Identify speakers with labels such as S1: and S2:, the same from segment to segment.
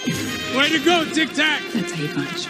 S1: Way to go, Tic Tac!
S2: That's how you punch.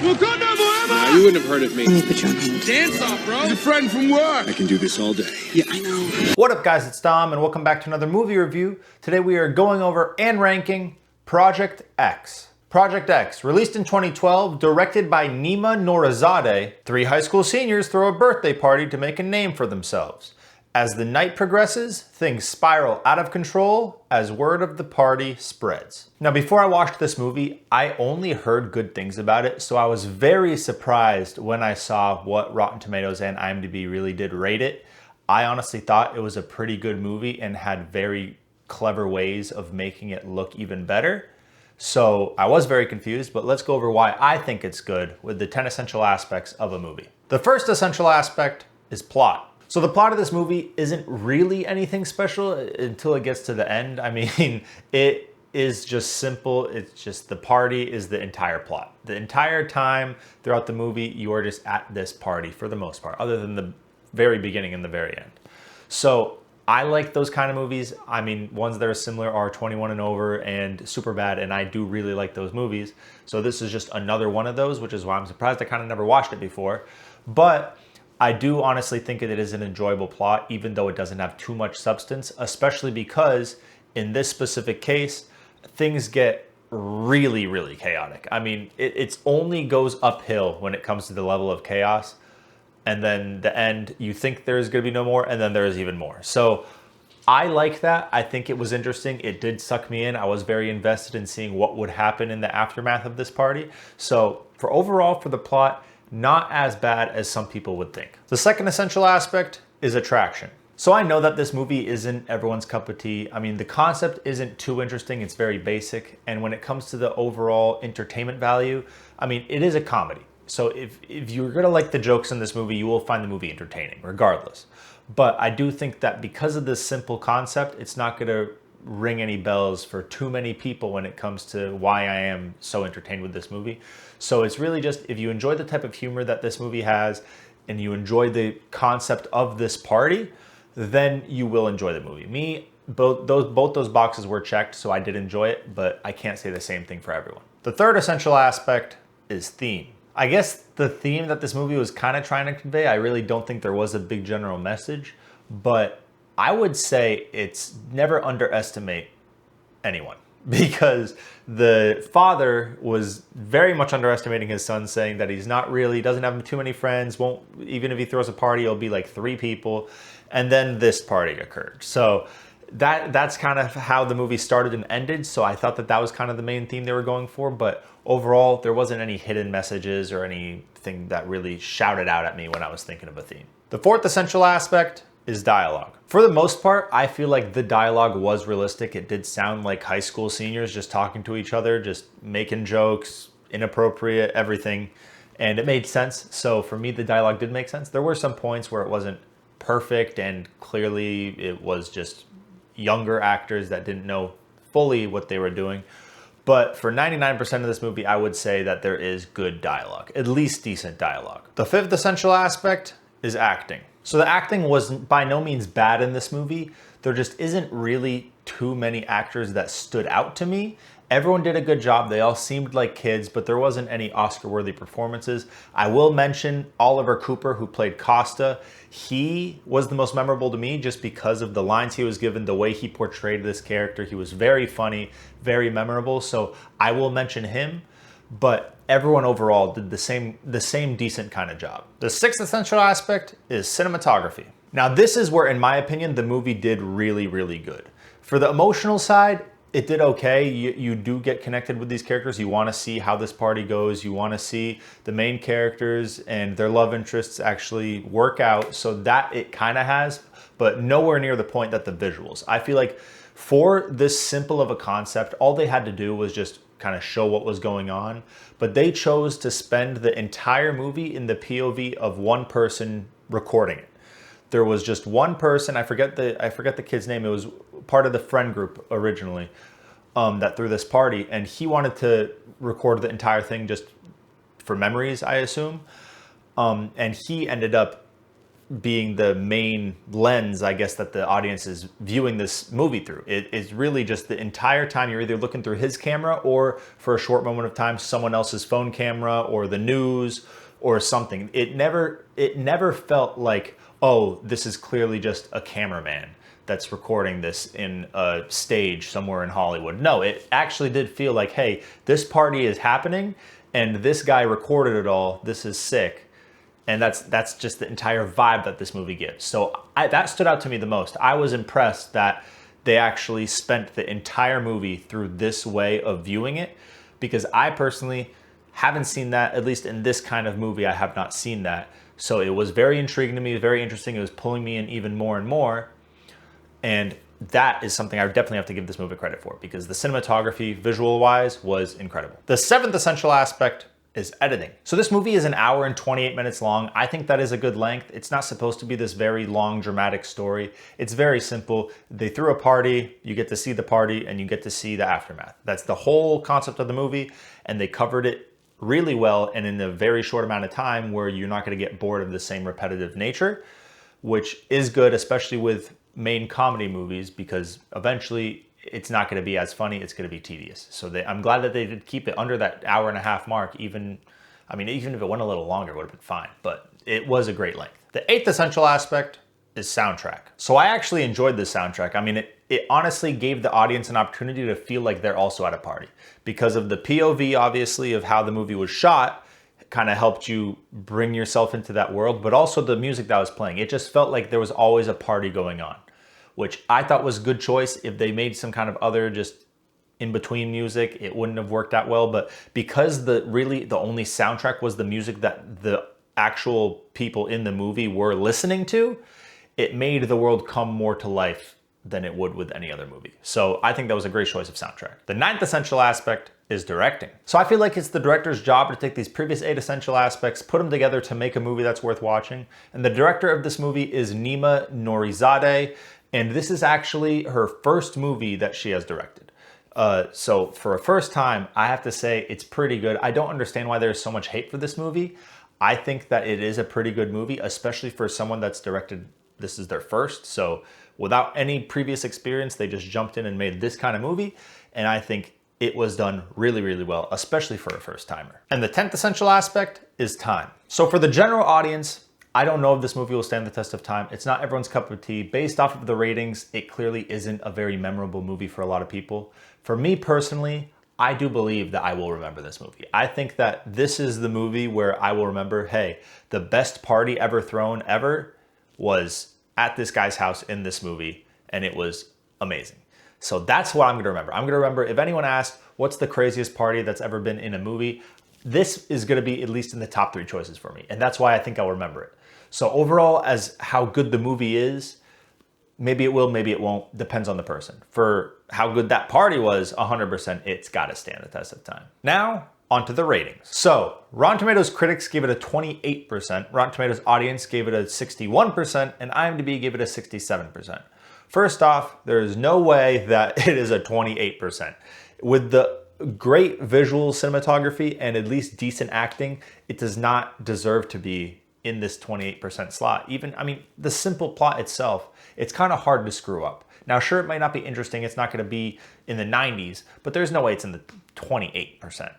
S1: Wakanda forever!
S3: Nah, you wouldn't have heard of me.
S2: Let me put you on hold.
S1: Dance off, bro! He's a friend from work!
S3: I can do this all day.
S2: Yeah, I know.
S4: What up, guys? It's Dom, and welcome back to another movie review. Today we are going over and ranking Project X. Project X, released in 2012, directed by Nima Nourizadeh, three high school seniors throw a birthday party to make a name for themselves. As the night progresses, things spiral out of control as word of the party spreads. Now, before I watched this movie, I only heard good things about it, so I was very surprised when I saw what Rotten Tomatoes and IMDb really did rate it. I honestly thought it was a pretty good movie and had very clever ways of making it look even better. So I was very confused, but let's go over why I think it's good with the 10 essential aspects of a movie. The first essential aspect is plot. So the plot of this movie isn't really anything special until it gets to the end. I mean, it is just simple. It's just the party is the entire plot. The entire time throughout the movie, you are just at this party for the most part, other than the very beginning and the very end. So I like those kind of movies. I mean, ones that are similar are 21 and Over and Superbad, and I do really like those movies. So this is just another one of those, which is why I'm surprised I kind of never watched it before. But I do honestly think it is an enjoyable plot, even though it doesn't have too much substance, especially because in this specific case, things get really, really chaotic. I mean, it only goes uphill when it comes to the level of chaos. And then the end, you think there's gonna be no more, and then there's even more. So I like that. I think it was interesting. It did suck me in. I was very invested in seeing what would happen in the aftermath of this party. So for overall, for the plot, not as bad as some people would think. The second essential aspect is attraction. So I know that this movie isn't everyone's cup of tea. I mean, the concept isn't too interesting. It's very basic. And when it comes to the overall entertainment value, I mean, it is a comedy. So if you're gonna like the jokes in this movie, you will find the movie entertaining regardless. But I do think that because of this simple concept, it's not gonna ring any bells for too many people when it comes to why I am so entertained with this movie. So it's really just, if you enjoy the type of humor that this movie has and you enjoy the concept of this party, then you will enjoy the movie. Both those boxes were checked, so I did enjoy it, but I can't say the same thing for everyone. The third essential aspect is theme. I guess the theme that this movie was kind of trying to convey, I really don't think there was a big general message, but I would say it's never underestimate anyone, because the father was very much underestimating his son, saying that he's not really, doesn't have too many friends, won't, even if he throws a party, it'll be like 3 people. And then this party occurred. So that's kind of how the movie started and ended. So I thought that was kind of the main theme they were going for. But overall, there wasn't any hidden messages or anything that really shouted out at me when I was thinking of a theme. The fourth essential aspect is dialogue. For the most part, I feel like the dialogue was realistic. It did sound like high school seniors just talking to each other, just making jokes, inappropriate, everything. And it made sense. So for me, the dialogue did make sense. There were some points where it wasn't perfect, and clearly it was just younger actors that didn't know fully what they were doing. But for 99% of this movie, I would say that there is good dialogue, at least decent dialogue. The fifth essential aspect is acting. So the acting was by no means bad in this movie. There just isn't really too many actors that stood out to me. Everyone did a good job. They all seemed like kids, but there wasn't any Oscar-worthy performances. I will mention Oliver Cooper, who played Costa. He was the most memorable to me just because of the lines he was given, the way he portrayed this character. He was very funny, very memorable. So I will mention him, but everyone overall did the same decent kind of job. The sixth essential aspect is cinematography. Now, this is where, in my opinion, the movie did really, really good. For the emotional side, it did okay. You do get connected with these characters. You want to see how this party goes. You want to see the main characters and their love interests actually work out. So that it kind of has, but nowhere near the point that the visuals. I feel like for this simple of a concept, all they had to do was just kind of show what was going on. But they chose to spend the entire movie in the POV of one person recording it. There was just one person, I forget the kid's name. It was part of the friend group originally that threw this party, and he wanted to record the entire thing just for memories, I assume. And he ended up being the main lens, I guess, that the audience is viewing this movie through. It is really just the entire time you're either looking through his camera or for a short moment of time, someone else's phone camera or the news or something. It never felt like, oh, this is clearly just a cameraman that's recording this in a stage somewhere in Hollywood. No, it actually did feel like, hey, this party is happening and this guy recorded it all. This is sick. And that's just the entire vibe that this movie gives. So that stood out to me the most. I was impressed that they actually spent the entire movie through this way of viewing it, because I personally haven't seen that, at least in this kind of movie, I have not seen that. So it was very intriguing to me, very interesting. It was pulling me in even more and more. And that is something I definitely have to give this movie credit for, because the cinematography, visual-wise, was incredible. The seventh essential aspect is editing. So this movie is an hour and 28 minutes long. I think that is a good length. It's not supposed to be this very long, dramatic story. It's very simple. They threw a party, you get to see the party, and you get to see the aftermath. That's the whole concept of the movie, and they covered it really well and in a very short amount of time where you're not gonna get bored of the same repetitive nature, which is good, especially with main comedy movies, because eventually it's not going to be as funny, it's going to be tedious. So I'm glad that they did keep it under that hour and a half mark. Even if it went a little longer, it would have been fine, but it was a great length. The eighth essential aspect is soundtrack. So I actually enjoyed this soundtrack. I mean, it honestly gave the audience an opportunity to feel like they're also at a party, because of the POV, obviously, of how the movie was shot. Kind of helped you bring yourself into that world, but also the music that was playing. It just felt like there was always a party going on, which I thought was a good choice. If they made some kind of other just in-between music, it wouldn't have worked that well. But because the only soundtrack was the music that the actual people in the movie were listening to, it made the world come more to life than it would with any other movie. So I think that was a great choice of soundtrack. The ninth essential aspect is directing. So I feel like it's the director's job to take these previous 8 essential aspects, put them together to make a movie that's worth watching. And the director of this movie is Nima Nourizadeh. And this is actually her first movie that she has directed. So for a first time, I have to say it's pretty good. I don't understand why there's so much hate for this movie. I think that it is a pretty good movie, especially for someone that's directed, this is their first. So without any previous experience, they just jumped in and made this kind of movie. And I think it was done really, really well, especially for a first timer. And the 10th essential aspect is time. So for the general audience, I don't know if this movie will stand the test of time. It's not everyone's cup of tea. Based off of the ratings, it clearly isn't a very memorable movie for a lot of people. For me personally, I do believe that I will remember this movie. I think that this is the movie where I will remember, hey, the best party ever thrown ever was at this guy's house in this movie, and it was amazing. So that's what I'm gonna remember. I'm gonna remember, if anyone asked, what's the craziest party that's ever been in a movie? This is gonna be at least in the top 3 choices for me. And that's why I think I'll remember it. So overall, as how good the movie is, maybe it will, maybe it won't, depends on the person. For how good that party was, 100%, it's gotta stand the test of time. Now, onto the ratings. So, Rotten Tomatoes critics gave it a 28%, Rotten Tomatoes audience gave it a 61%, and IMDb gave it a 67%. First off, there is no way that it is a 28%. With the great visual cinematography and at least decent acting, it does not deserve to be in this 28% slot. Even, I mean, the simple plot itself, it's kind of hard to screw up. Now, sure, it might not be interesting. It's not going to be in the 90s, but there's no way it's in the 28%.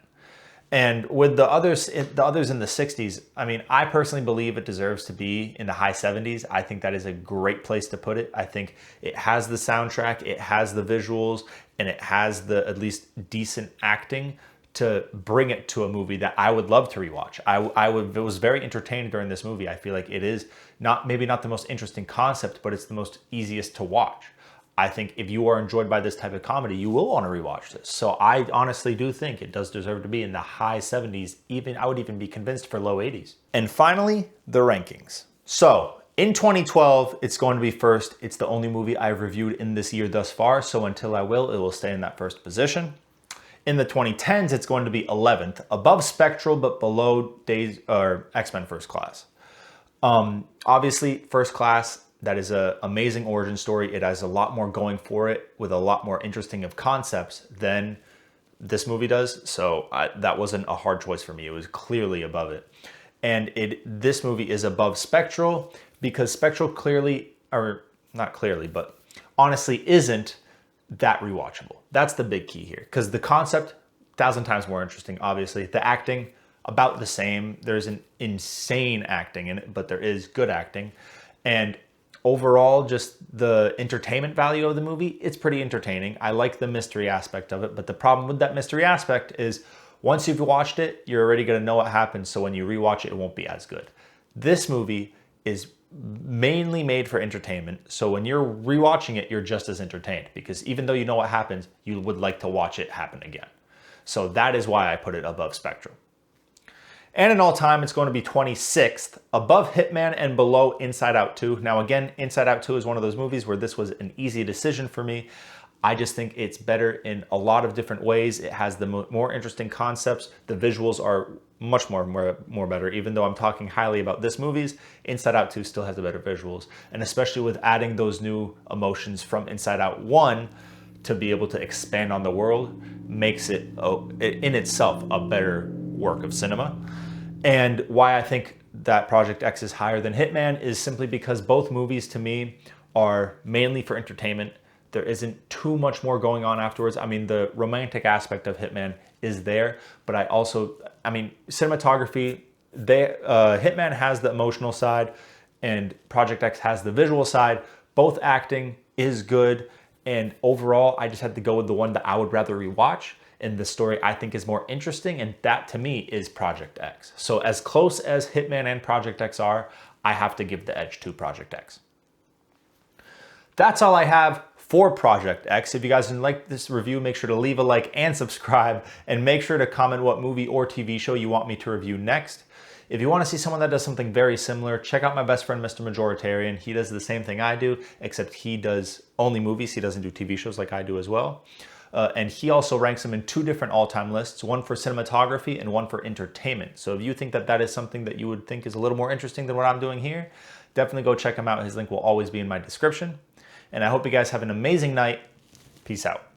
S4: And with the others in the 60s, I mean, I personally believe it deserves to be in the high 70s. I think that is a great place to put it. I think it has the soundtrack, it has the visuals, and it has the at least decent acting to bring it to a movie that I would love to rewatch. I was very entertained during this movie. I feel like it is maybe not the most interesting concept, but it's the most easiest to watch. I think if you are enjoyed by this type of comedy, you will want to rewatch this. So I honestly do think it does deserve to be in the high 70s. I would even be convinced for low 80s. And finally, the rankings. So in 2012, it's going to be first. It's the only movie I've reviewed in this year thus far. So until I will, it will stay in that first position. In the 2010s, it's going to be 11th, above Spectral, but below X-Men First Class. Obviously, First Class, that is an amazing origin story. It has a lot more going for it with a lot more interesting of concepts than this movie does. So that wasn't a hard choice for me. It was clearly above it. And this movie is above Spectral because Spectral clearly, or not clearly, but honestly isn't that rewatchable. That's the big key here, because the concept, 1,000 times more interesting, obviously. The acting, about the same. There's an insane acting in it, but there is good acting. And overall, just the entertainment value of the movie, it's pretty entertaining. I like the mystery aspect of it, but the problem with that mystery aspect is once you've watched it, you're already gonna know what happens, so when you rewatch it, it won't be as good. This movie is mainly made for entertainment, so when you're rewatching it, you're just as entertained, because even though you know what happens, you would like to watch it happen again. So that is why I put it above Spectral. And in all time, it's going to be 26th, above Hitman and below Inside Out 2. Now again, Inside Out 2 is one of those movies where this was an easy decision for me. I just think it's better in a lot of different ways. It has the more interesting concepts. The visuals are much more better. Even though I'm talking highly about this movie's, Inside Out 2 still has the better visuals. And especially with adding those new emotions from Inside Out 1 to be able to expand on the world, makes it in itself a better work of cinema. And why I think that Project X is higher than Hitman is simply because both movies to me are mainly for entertainment. There isn't too much more going on afterwards. I mean, the romantic aspect of Hitman is there, but cinematography, Hitman has the emotional side and Project X has the visual side. Both acting is good, and overall, I just had to go with the one that I would rather rewatch, and the story I think is more interesting, and that to me is Project X. So as close as Hitman and Project X are, I have to give the edge to Project X. That's all I have for Project X. If you guys like this review, make sure to leave a like and subscribe, and make sure to comment what movie or TV show you want me to review next. If you want to see someone that does something very similar, check out my best friend, Mr. Majoritarian. He does the same thing I do, except he does only movies. He doesn't do TV shows like I do as well. And he also ranks them in 2 different all-time lists, one for cinematography and one for entertainment. So if you think that that is something that you would think is a little more interesting than what I'm doing here, definitely go check him out. His link will always be in my description. And I hope you guys have an amazing night. Peace out.